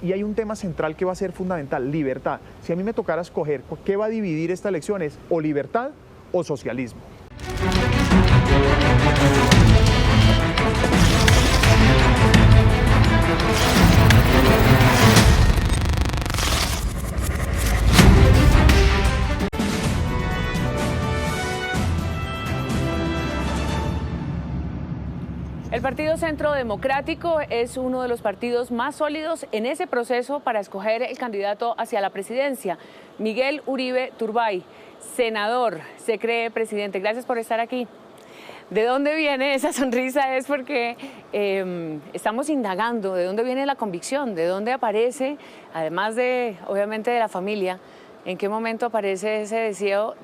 Y hay un tema central que va a ser fundamental, libertad. Si a mí me tocara escoger qué va a dividir esta elección es o libertad o socialismo. El Partido Centro Democrático es uno de los partidos más sólidos en ese proceso para escoger el candidato hacia la presidencia. Miguel Uribe Turbay, senador, se cree presidente. Gracias por estar aquí. ¿De dónde viene esa sonrisa? Es porque estamos indagando de dónde viene la convicción, de dónde aparece, además de, obviamente, de la familia, en qué momento aparece ese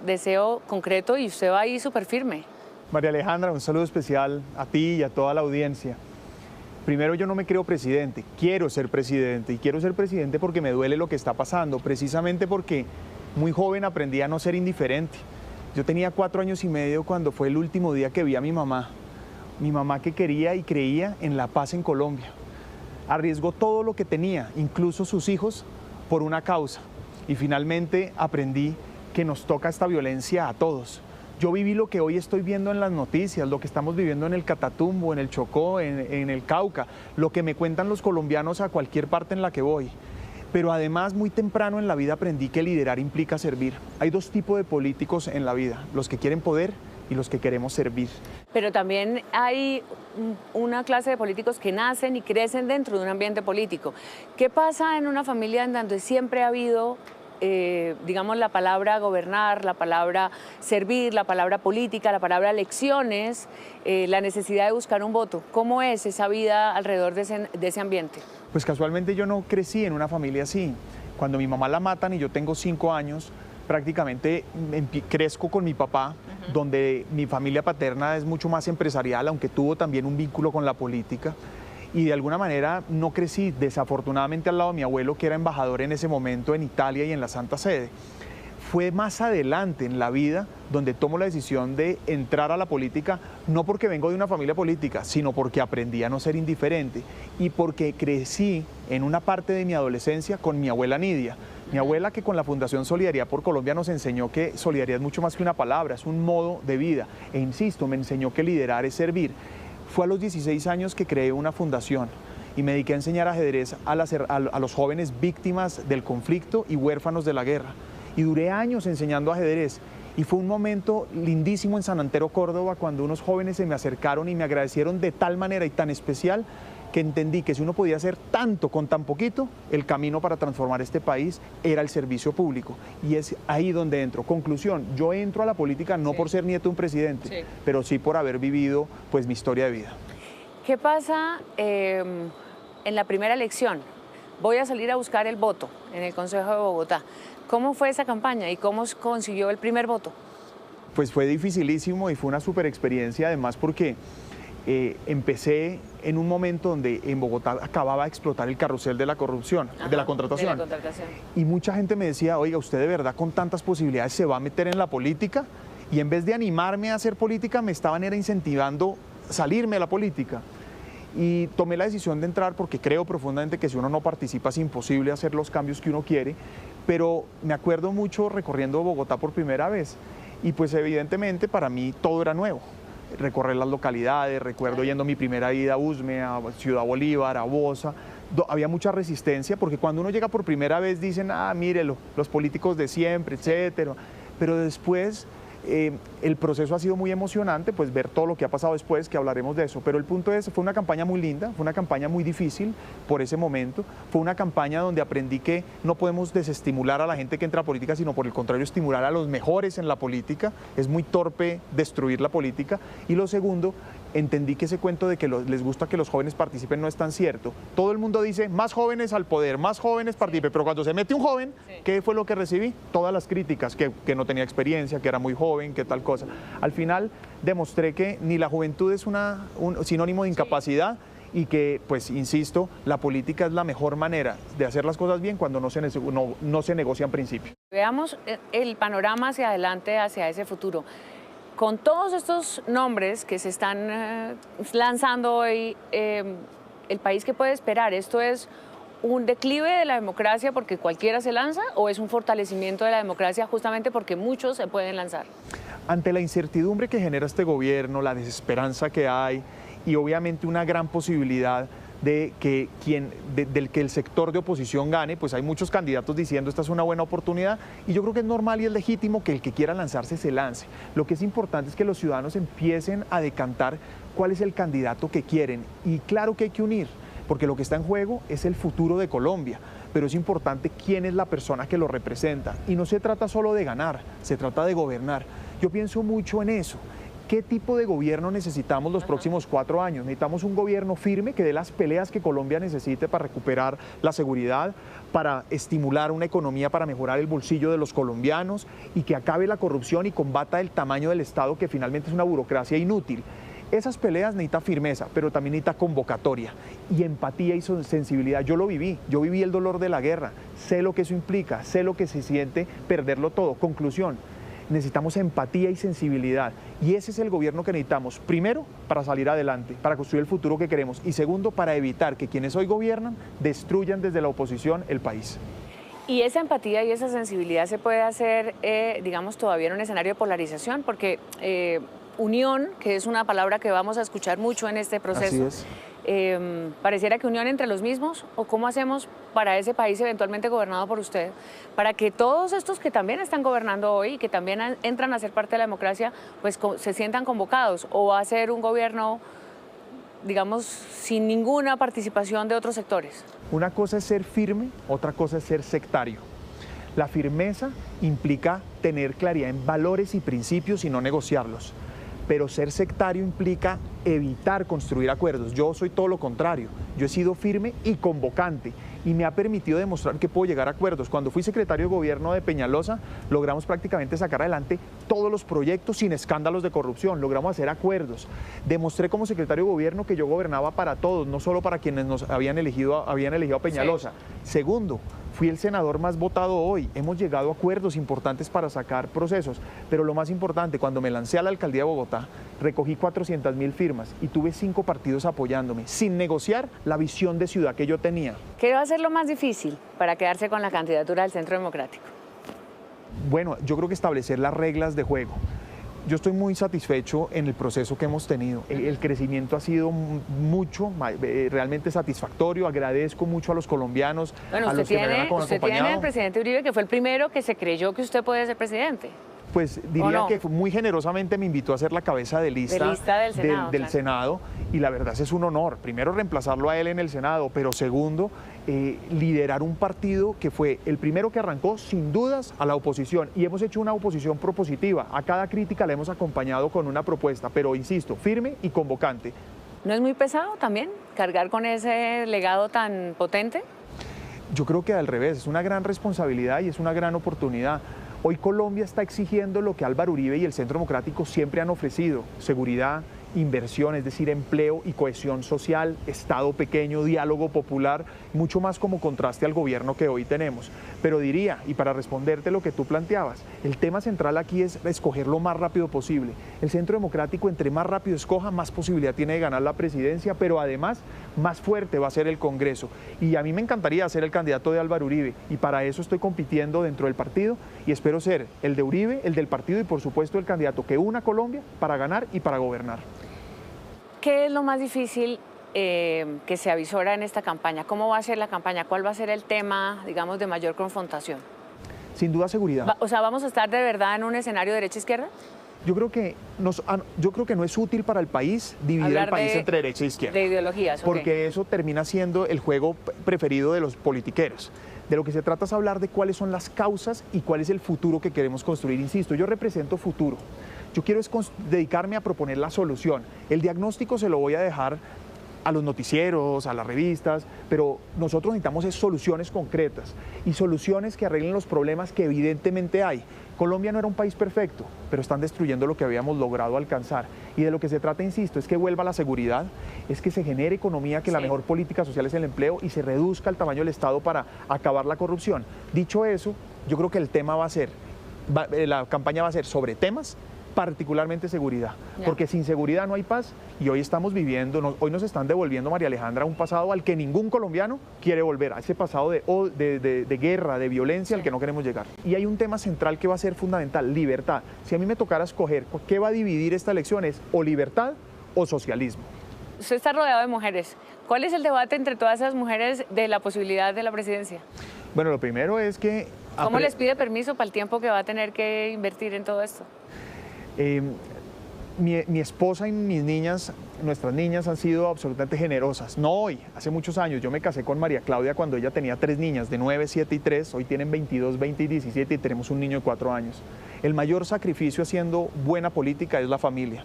deseo concreto y usted va ahí súper firme. María Alejandra, un saludo especial a ti y a toda la audiencia. Primero, yo no me creo presidente, quiero ser presidente y quiero ser presidente porque me duele lo que está pasando, precisamente porque muy joven aprendí a no ser indiferente. Yo tenía 4 años y medio cuando fue el último día que vi a mi mamá que quería y creía en la paz en Colombia. Arriesgó todo lo que tenía, incluso sus hijos, por una causa y finalmente aprendí que nos toca esta violencia a todos. Yo viví lo que hoy estoy viendo en las noticias, lo que estamos viviendo en el Catatumbo, en el Chocó, en el Cauca, lo que me cuentan los colombianos a cualquier parte en la que voy. Pero además, muy temprano en la vida aprendí que liderar implica servir. Hay 2 tipos de políticos en la vida, los que quieren poder y los que queremos servir. Pero también hay una clase de políticos que nacen y crecen dentro de un ambiente político. ¿Qué pasa en una familia en donde siempre ha habido digamos, la palabra gobernar, la palabra servir, la palabra política, la palabra elecciones, la necesidad de buscar un voto? ¿Cómo es esa vida alrededor de ese ambiente? Pues casualmente yo no crecí en una familia así. Cuando mi mamá la matan y yo tengo 5 años, prácticamente crezco con mi papá, donde mi familia paterna es mucho más empresarial, aunque tuvo también un vínculo con la política. Y de alguna manera no crecí, desafortunadamente, al lado de mi abuelo, que era embajador en ese momento en Italia y en la Santa Sede. Fue más adelante en la vida donde tomo la decisión de entrar a la política, no porque vengo de una familia política, sino porque aprendí a no ser indiferente y porque crecí en una parte de mi adolescencia con mi abuela Nidia. Mi abuela, que con la Fundación Solidaridad por Colombia nos enseñó que solidaridad es mucho más que una palabra, es un modo de vida. E insisto, me enseñó que liderar es servir. Fue a los 16 años que creé una fundación y me dediqué a enseñar ajedrez a los jóvenes víctimas del conflicto y huérfanos de la guerra. Y duré años enseñando ajedrez. Y fue un momento lindísimo en San Antero, Córdoba, cuando unos jóvenes se me acercaron y me agradecieron de tal manera y tan especial que entendí que si uno podía hacer tanto con tan poquito, el camino para transformar este país era el servicio público. Y es ahí donde entro. Conclusión, yo entro a la política no por ser nieto de un presidente, pero sí por haber vivido pues mi historia de vida. ¿Qué pasa en la primera elección? Voy a salir a buscar el voto en el Consejo de Bogotá. ¿Cómo fue esa campaña y cómo consiguió el primer voto? Pues fue dificilísimo y fue una súper experiencia, además porque empecé en un momento donde en Bogotá acababa de explotar el carrusel de la corrupción, de la contratación. Y mucha gente me decía, oiga, ¿usted de verdad con tantas posibilidades se va a meter en la política? Y en vez de animarme a hacer política, me estaban incentivando a salirme de la política. Y tomé la decisión de entrar porque creo profundamente que si uno no participa es imposible hacer los cambios que uno quiere, pero me acuerdo mucho recorriendo Bogotá por primera vez y pues evidentemente para mí todo era nuevo. Recorrer las localidades, recuerdo yendo mi primera ida a Usme, a Ciudad Bolívar, a Bosa. Había mucha resistencia porque cuando uno llega por primera vez dicen, mírelo, los políticos de siempre, etcétera. Pero después el proceso ha sido muy emocionante, pues ver todo lo que ha pasado después, que hablaremos de eso. Pero el punto es, fue una campaña muy linda, fue una campaña muy difícil por ese momento. Fue una campaña donde aprendí que no podemos desestimular a la gente que entra a política, sino por el contrario, estimular a los mejores en la política. Es muy torpe destruir la política. Y lo segundo, entendí que ese cuento de que les gusta que los jóvenes participen no es tan cierto. Todo el mundo dice, más jóvenes al poder, más jóvenes participen, pero cuando se mete un joven, ¿qué fue lo que recibí? Todas las críticas, que no tenía experiencia, que era muy joven, que tal cosa. Al final demostré que ni la juventud es un sinónimo de incapacidad y que, pues, insisto, la política es la mejor manera de hacer las cosas bien cuando no se negocian principios. Veamos el panorama hacia adelante, hacia ese futuro. Con todos estos nombres que se están lanzando hoy, el país, ¿qué puede esperar? Esto es un declive de la democracia porque cualquiera se lanza o es un fortalecimiento de la democracia justamente porque muchos se pueden lanzar? Ante la incertidumbre que genera este gobierno, la desesperanza que hay y obviamente una gran posibilidad de que del que el sector de oposición gane, pues hay muchos candidatos diciendo esta es una buena oportunidad y yo creo que es normal y es legítimo que el que quiera lanzarse se lance. Lo que es importante es que los ciudadanos empiecen a decantar cuál es el candidato que quieren y claro que hay que unir, porque lo que está en juego es el futuro de Colombia, pero es importante quién es la persona que lo representa y no se trata solo de ganar, se trata de gobernar. Yo pienso mucho en eso. ¿Qué tipo de gobierno necesitamos los próximos 4 años? Necesitamos un gobierno firme que dé las peleas que Colombia necesite para recuperar la seguridad, para estimular una economía, para mejorar el bolsillo de los colombianos y que acabe la corrupción y combata el tamaño del Estado, que finalmente es una burocracia inútil. Esas peleas necesitan firmeza, pero también necesita convocatoria y empatía y sensibilidad. Yo lo viví, yo viví el dolor de la guerra, sé lo que eso implica, sé lo que se siente perderlo todo. Conclusión. Necesitamos empatía y sensibilidad y ese es el gobierno que necesitamos, primero para salir adelante, para construir el futuro que queremos y segundo para evitar que quienes hoy gobiernan destruyan desde la oposición el país. Y esa empatía y esa sensibilidad se puede hacer, digamos, todavía en un escenario de polarización, porque unión, que es una palabra que vamos a escuchar mucho en este proceso, pareciera que unión entre los mismos, o cómo hacemos para ese país eventualmente gobernado por usted, para que todos estos que también están gobernando hoy y que también entran a ser parte de la democracia, pues se sientan convocados, o va a ser un gobierno, digamos, sin ninguna participación de otros sectores. Una cosa es ser firme, otra cosa es ser sectario. La firmeza implica tener claridad en valores y principios y no negociarlos. Pero ser sectario implica evitar construir acuerdos. Yo soy todo lo contrario. Yo he sido firme y convocante y me ha permitido demostrar que puedo llegar a acuerdos. Cuando fui secretario de gobierno de Peñalosa, logramos prácticamente sacar adelante todos los proyectos sin escándalos de corrupción. Logramos hacer acuerdos. Demostré como secretario de gobierno que yo gobernaba para todos, no solo para quienes nos habían elegido a Peñalosa. Sí. Segundo, fui el senador más votado hoy. Hemos llegado a acuerdos importantes para sacar procesos. Pero lo más importante, cuando me lancé a la alcaldía de Bogotá, recogí 400.000 firmas y tuve 5 partidos apoyándome, sin negociar la visión de ciudad que yo tenía. ¿Qué va a ser lo más difícil para quedarse con la candidatura del Centro Democrático? Bueno, yo creo que establecer las reglas de juego. Yo estoy muy satisfecho en el proceso que hemos tenido. El crecimiento ha sido mucho, realmente satisfactorio. Agradezco mucho a los colombianos, a los que me han acompañado. Usted tiene al presidente Uribe, que fue el primero que se creyó que usted podía ser presidente. Pues diría que muy generosamente me invitó a ser la cabeza de lista del Senado y la verdad es un honor, primero reemplazarlo a él en el Senado, pero segundo, liderar un partido que fue el primero que arrancó sin dudas a la oposición y hemos hecho una oposición propositiva, a cada crítica la hemos acompañado con una propuesta, pero insisto, firme y convocante. ¿No es muy pesado también cargar con ese legado tan potente? Yo creo que al revés, es una gran responsabilidad y es una gran oportunidad. Hoy Colombia está exigiendo lo que Álvaro Uribe y el Centro Democrático siempre han ofrecido: seguridad, inversión, es decir, empleo y cohesión social, Estado pequeño, diálogo popular, mucho más como contraste al gobierno que hoy tenemos. Pero diría, y para responderte lo que tú planteabas, el tema central aquí es escoger lo más rápido posible. El Centro Democrático, entre más rápido escoja, más posibilidad tiene de ganar la presidencia, pero además más fuerte va a ser el Congreso. Y a mí me encantaría ser el candidato de Álvaro Uribe, y para eso estoy compitiendo dentro del partido, y espero ser el de Uribe, el del partido y por supuesto el candidato que una Colombia para ganar y para gobernar. ¿Qué es lo más difícil que se avisora en esta campaña? ¿Cómo va a ser la campaña? ¿Cuál va a ser el tema, digamos, de mayor confrontación? Sin duda seguridad. O sea, ¿vamos a estar de verdad en un escenario derecha-izquierda? Yo creo que no es útil para el país dividir el país entre derecha e izquierda. De ideologías, porque eso termina siendo el juego preferido de los politiqueros. De lo que se trata es hablar de cuáles son las causas y cuál es el futuro que queremos construir. Insisto, yo represento futuro. Yo quiero dedicarme a proponer la solución. El diagnóstico se lo voy a dejar a los noticieros, a las revistas, pero nosotros necesitamos soluciones concretas y soluciones que arreglen los problemas que evidentemente hay. Colombia no era un país perfecto, pero están destruyendo lo que habíamos logrado alcanzar. Y de lo que se trata, insisto, es que vuelva la seguridad, es que se genere economía, que la mejor política social es el empleo y se reduzca el tamaño del Estado para acabar la corrupción. Dicho eso, yo creo que el tema la campaña va a ser sobre temas particularmente seguridad, porque sin seguridad no hay paz y hoy estamos viviendo, hoy nos están devolviendo, María Alejandra, un pasado al que ningún colombiano quiere volver, a ese pasado de guerra, de violencia al que no queremos llegar. Y hay un tema central que va a ser fundamental, libertad. Si a mí me tocara escoger qué va a dividir esta elección es o libertad o socialismo. Usted está rodeado de mujeres. ¿Cuál es el debate entre todas esas mujeres de la posibilidad de la presidencia? Bueno, lo primero es que... ¿Cómo les pide permiso para el tiempo que va a tener que invertir en todo esto? Mi esposa y mis niñas, nuestras niñas han sido absolutamente generosas. No hoy, hace muchos años. Yo me casé con María Claudia cuando ella tenía 3 niñas, de 9, 7 y 3. Hoy tienen 22, 20 y 17 y tenemos un niño de 4 años. El mayor sacrificio haciendo buena política es la familia.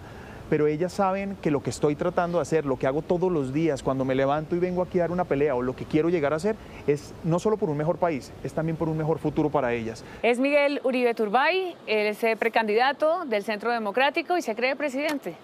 Pero ellas saben que lo que estoy tratando de hacer, lo que hago todos los días, cuando me levanto y vengo aquí a dar una pelea o lo que quiero llegar a hacer, es no solo por un mejor país, es también por un mejor futuro para ellas. Es Miguel Uribe Turbay, él es precandidato del Centro Democrático y se cree presidente.